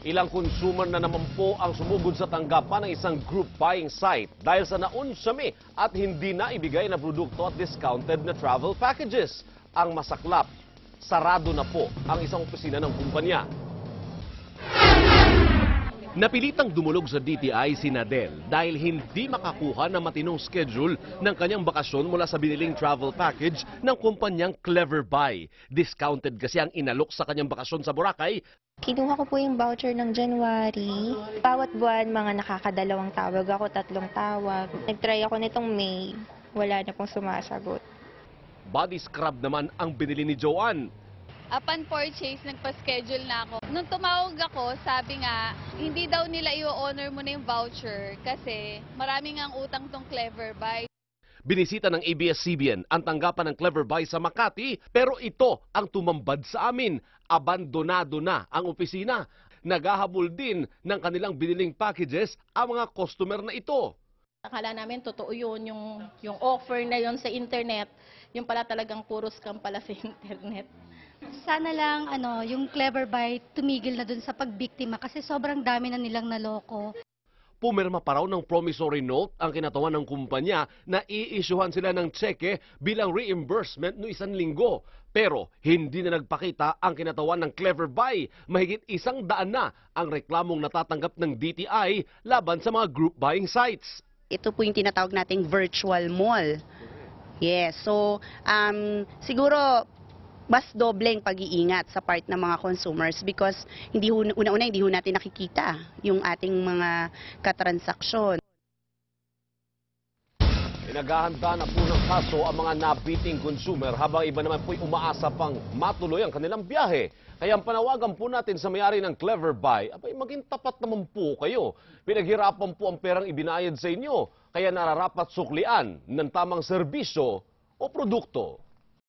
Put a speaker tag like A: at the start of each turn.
A: Ilang consumer na naman po ang sumugod sa tanggapan ng isang group buying site dahil sa naunsyami at hindi na ibigay na produkto at discounted na travel packages. Ang masaklap, sarado na po ang isang opisina ng kumpanya. Napilitang dumulog sa DTI si Nadel dahil hindi makakuha ng matinong schedule ng kanyang bakasyon mula sa biniling travel package ng kumpanyang Clever Buy. Discounted kasi ang inalok sa kanyang bakasyon sa Boracay.
B: Kinuha ko po yung voucher ng January. Bawat buwan, mga nakakadalawang tawag ako, 3 tawag. Nag-try ako nitong May, wala na pong sumasagot.
A: Body scrub naman ang binili ni Joanne.
C: Upon purchase, nagpa-schedule na ako. Nung tumawag ako, sabi nga, hindi daw nila i-honor mo na yung voucher kasi maraming ang utang tong Clever Buy.
A: Binisita ng ABS-CBN ang tanggapan ng Clever Buy sa Makati, pero ito ang tumambad sa amin. Abandonado na ang opisina. Naghahabol din ng kanilang biniling packages ang mga customer na ito.
D: Akala namin totoo yun, yung offer na yun sa internet, yung pala talagang puro scam pala sa internet.
E: Sana lang yung Clever Buy tumigil na dun sa pagbiktima kasi sobrang dami na nilang naloko.
A: Pumirma pa raw ng promissory note ang kinatawan ng kumpanya na iisyuhan sila ng tseke bilang reimbursement no 1 linggo. Pero hindi na nagpakita ang kinatawan ng Clever Buy. Mahigit 100 na ang reklamong natatanggap ng DTI laban sa mga group buying sites.
F: Ito po yung tinatawag nating virtual mall. Yes, so siguro mas dobleng pag-iingat sa part ng mga consumers because una-una hindi natin nakikita yung ating mga katransaksyon.
A: Naghahanda na po ng kaso ang mga nabiting consumer habang iba naman po'y umaasa pang matuloy ang kanilang biyahe. Kaya ang panawagan po natin sa may-ari ng Clever Buy, abay maging tapat naman po kayo. Pinaghirapan po ang perang ibinayad sa inyo, kaya nararapat suklian ng tamang serbisyo o produkto.